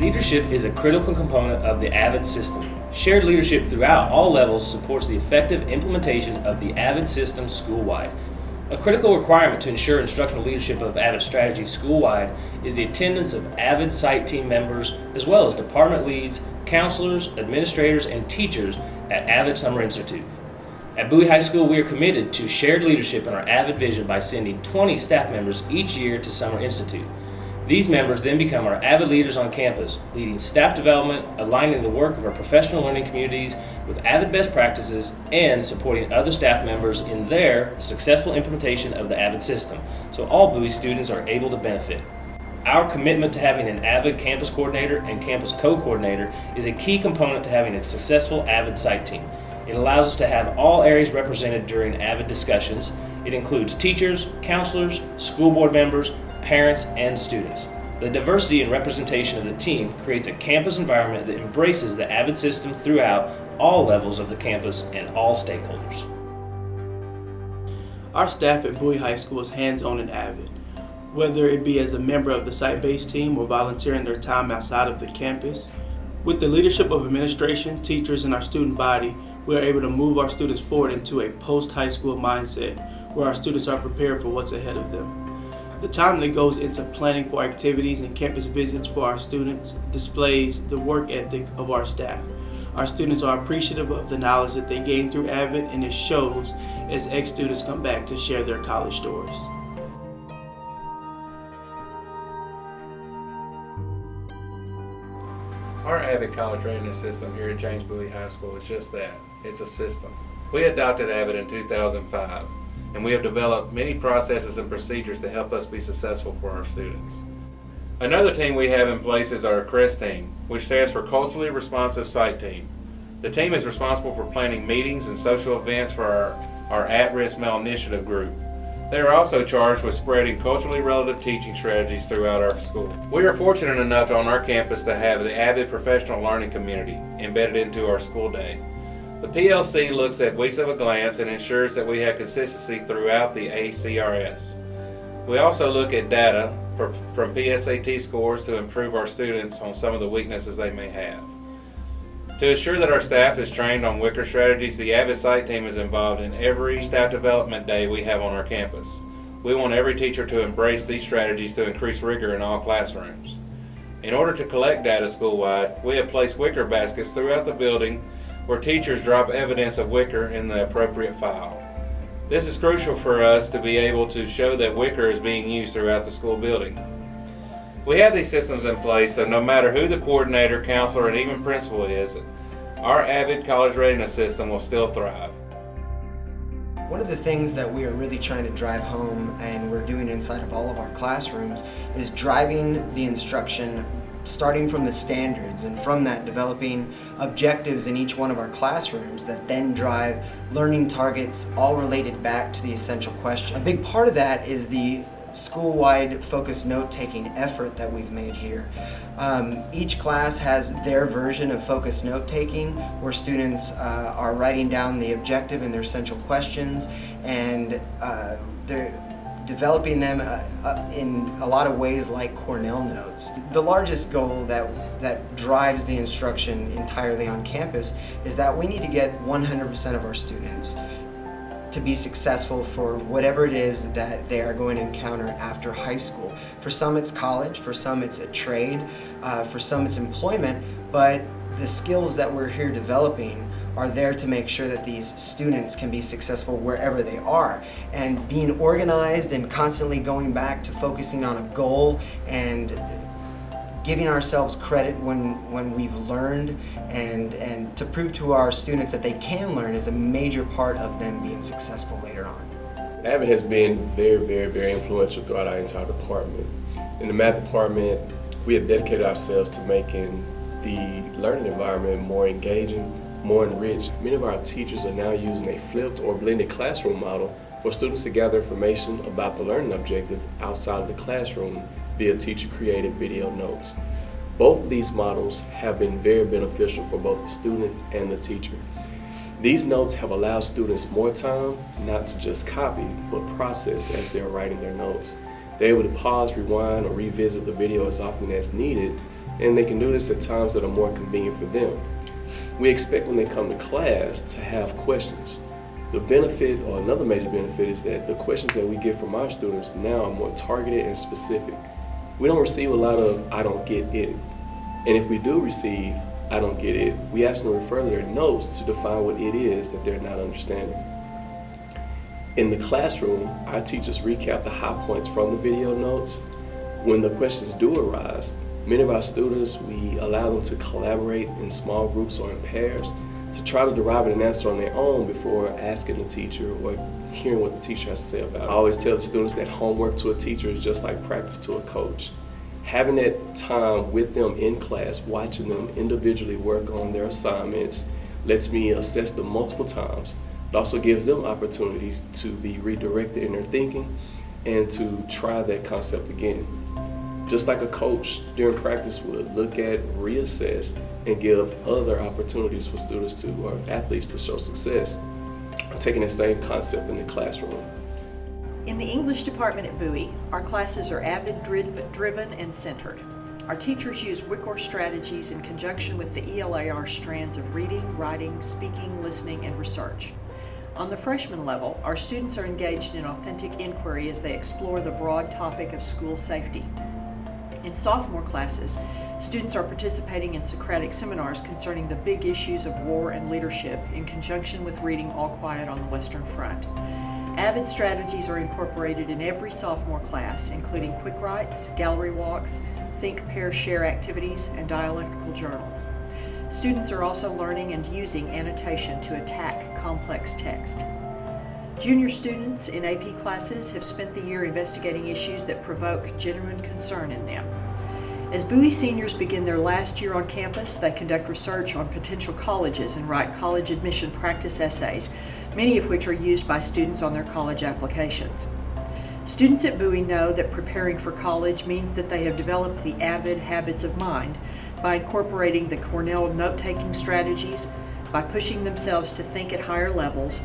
Leadership is a critical component of the AVID system. Shared leadership throughout all levels supports the effective implementation of the AVID system school-wide. A critical requirement to ensure instructional leadership of AVID strategy school-wide is the attendance of AVID site team members, as well as department leads, counselors, administrators, and teachers at AVID Summer Institute. At Bowie High School, we are committed to shared leadership in our AVID vision by sending 20 staff members each year to Summer Institute. These members then become our AVID leaders on campus, leading staff development, aligning the work of our professional learning communities with AVID best practices, and supporting other staff members in their successful implementation of the AVID system, so all Bowie students are able to benefit. Our commitment to having an AVID campus coordinator and campus co-coordinator is a key component to having a successful AVID site team. It allows us to have all areas represented during AVID discussions. It includes teachers, counselors, school board members, parents, and students. The diversity and representation of the team creates a campus environment that embraces the AVID system throughout all levels of the campus and all stakeholders. Our staff at Bowie High School is hands-on in AVID, whether it be as a member of the site-based team or volunteering their time outside of the campus. With the leadership of administration, teachers, and our student body, we are able to move our students forward into a post-high school mindset where our students are prepared for what's ahead of them. The time that goes into planning for activities and campus visits for our students displays the work ethic of our staff. Our students are appreciative of the knowledge that they gain through AVID, and it shows as ex-students come back to share their college stories. Our AVID college readiness system here at James Bowie High School is just that. It's a system. We adopted AVID in 2005. And we have developed many processes and procedures to help us be successful for our students. Another team we have in place is our CREST team, which stands for Culturally Responsive Site Team. The team is responsible for planning meetings and social events for our at-risk male initiative group. They are also charged with spreading culturally relative teaching strategies throughout our school. We are fortunate enough on our campus to have the AVID professional learning community embedded into our school day. The PLC looks at weeks of a glance and ensures that we have consistency throughout the ACRS. We also look at data from PSAT scores to improve our students on some of the weaknesses they may have. To ensure that our staff is trained on Wicker strategies, the AVID site team is involved in every staff development day we have on our campus. We want every teacher to embrace these strategies to increase rigor in all classrooms. In order to collect data school-wide, we have placed Wicker baskets throughout the building where teachers drop evidence of Wicker in the appropriate file. This is crucial for us to be able to show that Wicker is being used throughout the school building. We have these systems in place so no matter who the coordinator, counselor, and even principal is, our AVID college readiness system will still thrive. One of the things that we are really trying to drive home, and we're doing inside of all of our classrooms, is driving the instruction starting from the standards, and from that developing objectives in each one of our classrooms that then drive learning targets, all related back to the essential question. A big part of that is the school-wide focused note-taking effort that we've made here. Each class has their version of focused note-taking where students are writing down the objective and their essential questions, and they're developing them in a lot of ways like Cornell notes. The largest goal that drives the instruction entirely on campus is that we need to get 100% of our students to be successful for whatever it is that they are going to encounter after high school. For some it's college, for some it's a trade, for some it's employment, but the skills that we're here developing are there to make sure that these students can be successful wherever they are. And being organized and constantly going back to focusing on a goal and giving ourselves credit when we've learned, and to prove to our students that they can learn is a major part of them being successful later on. AVID has been very influential throughout our entire department. In the math department, we have dedicated ourselves to making the learning environment more engaging, more enriched. Many of our teachers are now using a flipped or blended classroom model for students to gather information about the learning objective outside of the classroom via teacher-created video notes. Both of these models have been very beneficial for both the student and the teacher. These notes have allowed students more time not to just copy, but process as they're writing their notes. They're able to pause, rewind, or revisit the video as often as needed and they can do this at times that are more convenient for them. We expect when they come to class to have questions. The benefit, or another major benefit, is that the questions that we get from our students now are more targeted and specific. We don't receive a lot of "I don't get it." And if we do receive "I don't get it," we ask them to refer to their notes to define what it is that they're not understanding. In the classroom, our teachers recap the high points from the video notes. When the questions do arise, many of our students, we allow them to collaborate in small groups or in pairs to try to derive an answer on their own before asking the teacher or hearing what the teacher has to say about it. I always tell the students that homework to a teacher is just like practice to a coach. Having that time with them in class, watching them individually work on their assignments, lets me assess them multiple times. It also gives them opportunity to be redirected in their thinking and to try that concept again. Just like a coach during practice would look at, reassess, and give other opportunities for students to, or athletes to show success. I'm taking the same concept in the classroom. In the English department at Bowie, our classes are AVID-driven and centered. Our teachers use WICOR strategies in conjunction with the ELAR strands of reading, writing, speaking, listening, and research. On the freshman level, our students are engaged in authentic inquiry as they explore the broad topic of school safety. In sophomore classes, students are participating in Socratic seminars concerning the big issues of war and leadership in conjunction with reading All Quiet on the Western Front. AVID strategies are incorporated in every sophomore class, including quick writes, gallery walks, think, pair, share activities, and dialectical journals. Students are also learning and using annotation to attack complex text. Junior students in AP classes have spent the year investigating issues that provoke genuine concern in them. As Bowie seniors begin their last year on campus, they conduct research on potential colleges and write college admission practice essays, many of which are used by students on their college applications. Students at Bowie know that preparing for college means that they have developed the AVID habits of mind by incorporating the Cornell note-taking strategies, by pushing themselves to think at higher levels,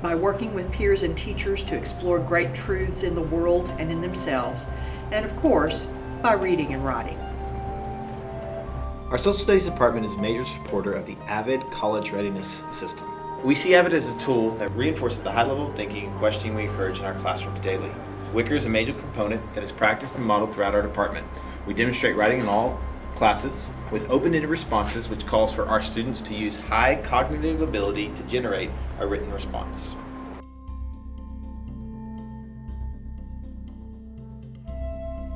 by working with peers and teachers to explore great truths in the world and in themselves, and of course, by reading and writing. Our Social Studies department is a major supporter of the AVID College Readiness System. We see AVID as a tool that reinforces the high level of thinking and questioning we encourage in our classrooms daily. WICOR is a major component that is practiced and modeled throughout our department. We demonstrate writing in all classes with open-ended responses, which calls for our students to use high cognitive ability to generate a written response.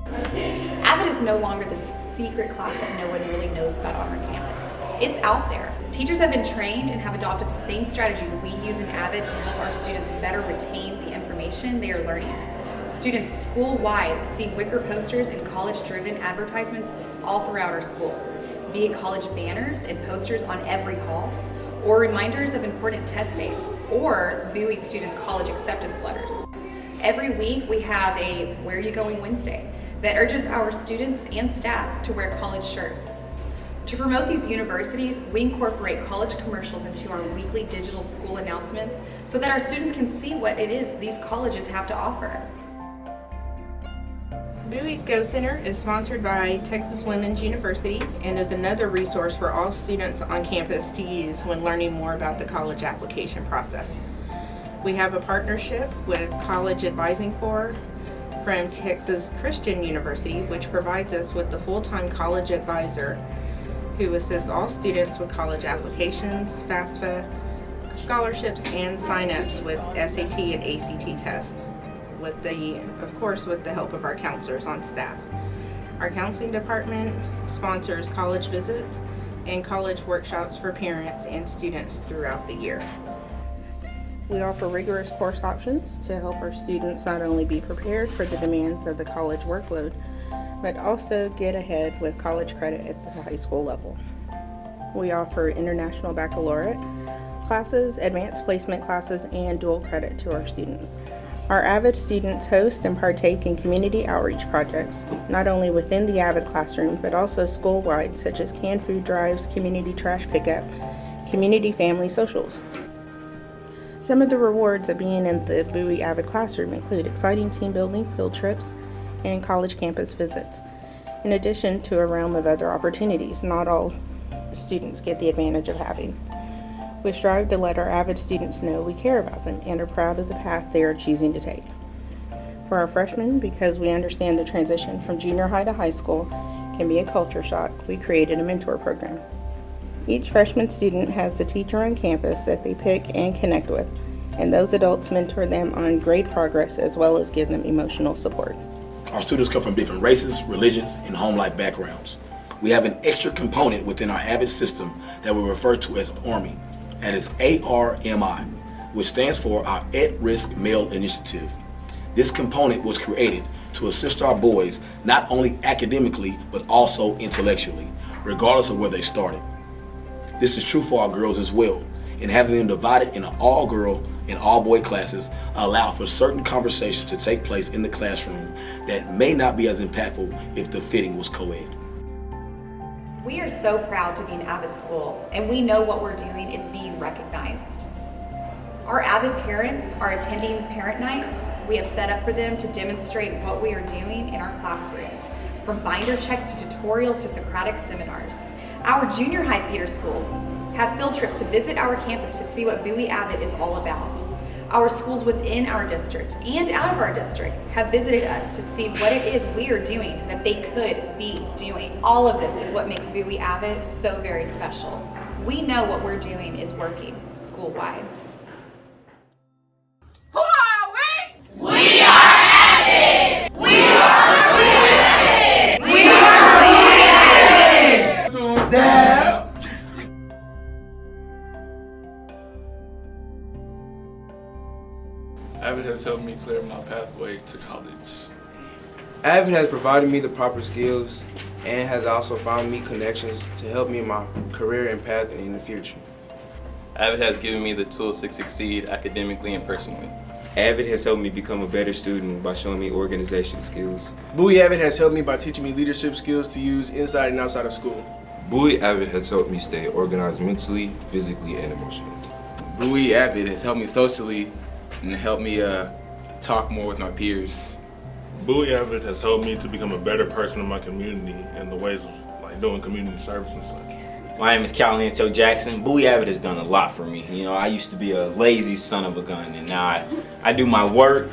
AVID is no longer the secret class that no one really knows about on our campus. It's out there. Teachers have been trained and have adopted the same strategies we use in AVID to help our students better retain the information they are learning. Students school-wide see WICOR posters and college-driven advertisements all throughout our school, be it college banners and posters on every hall, or reminders of important test dates, or Bowie student college acceptance letters. Every week we have a Where You Going Wednesday that urges our students and staff to wear college shirts. To promote these universities, we incorporate college commercials into our weekly digital school announcements so that our students can see what it is these colleges have to offer. Bowie's Go Center is sponsored by Texas Women's University and is another resource for all students on campus to use when learning more about the college application process. We have a partnership with College Advising Corps from Texas Christian University, which provides us with the full-time college advisor who assists all students with college applications, FAFSA, scholarships, and sign-ups with SAT and ACT tests, of course, with the help of our counselors on staff. Our counseling department sponsors college visits and college workshops for parents and students throughout the year. We offer rigorous course options to help our students not only be prepared for the demands of the college workload, but also get ahead with college credit at the high school level. We offer international baccalaureate classes, advanced placement classes, and dual credit to our students. Our AVID students host and partake in community outreach projects, not only within the AVID classroom, but also school-wide, such as canned food drives, community trash pickup, community family socials. Some of the rewards of being in the Bowie AVID classroom include exciting team building field trips and college campus visits. in addition to a realm of other opportunities not all students get the advantage of having. We strive to let our AVID students know we care about them and are proud of the path they are choosing to take. For our freshmen, because we understand the transition from junior high to high school can be a culture shock, we created a mentor program. Each freshman student has a teacher on campus that they pick and connect with, and those adults mentor them on grade progress as well as give them emotional support. Our students come from different races, religions, and home life backgrounds. We have an extra component within our AVID system that we refer to as ARMI, and is ARMI, which stands for our At-Risk Male Initiative. This component was created to assist our boys not only academically but also intellectually, regardless of where they started. This is true for our girls as well, and having them divided into all-girl and all-boy classes allow for certain conversations to take place in the classroom that may not be as impactful if the fitting was co-ed. We are so proud to be an AVID school, and we know what we're doing is being recognized. Our AVID parents are attending parent nights we have set up for them to demonstrate what we are doing in our classrooms, from binder checks to tutorials to Socratic seminars. Our junior high feeder schools have field trips to visit our campus to see what Bowie AVID is all about. Our schools within our district and out of our district have visited us to see what it is we are doing that they could be doing. All of this is what makes Bowie AVID so very special. We know what we're doing is working school-wide. Who are we? We are AVID! We are AVID! We are AVID! To them! AVID has helped me clear my pathway to college. AVID has provided me the proper skills and has also found me connections to help me in my career and path in the future. AVID has given me the tools to succeed academically and personally. AVID has helped me become a better student by showing me organization skills. Bowie AVID has helped me by teaching me leadership skills to use inside and outside of school. Bowie AVID has helped me stay organized mentally, physically, and emotionally. Bowie AVID has helped me socially and helped me talk more with my peers. Bowie AVID has helped me to become a better person in my community in the ways of like doing community service and such. My name is Callanto Jackson. Bowie AVID has done a lot for me. You know, I used to be a lazy son of a gun, and now I do my work.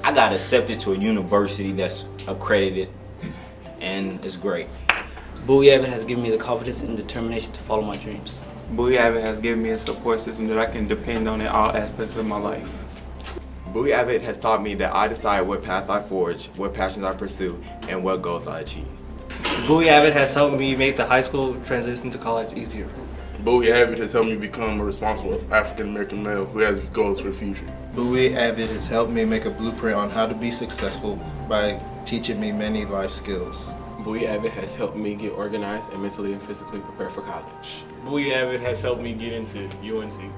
I got accepted to a university that's accredited, and it's great. Bowie AVID has given me the confidence and determination to follow my dreams. Bowie AVID has given me a support system that I can depend on in all aspects of my life. Bowie AVID has taught me that I decide what path I forge, what passions I pursue, and what goals I achieve. Bowie AVID has helped me make the high school transition to college easier. Bowie AVID has helped me become a responsible African American male who has goals for the future. Bowie AVID has helped me make a blueprint on how to be successful by teaching me many life skills. Bowie AVID has helped me get organized and mentally and physically prepared for college. Bowie AVID has helped me get into UNC.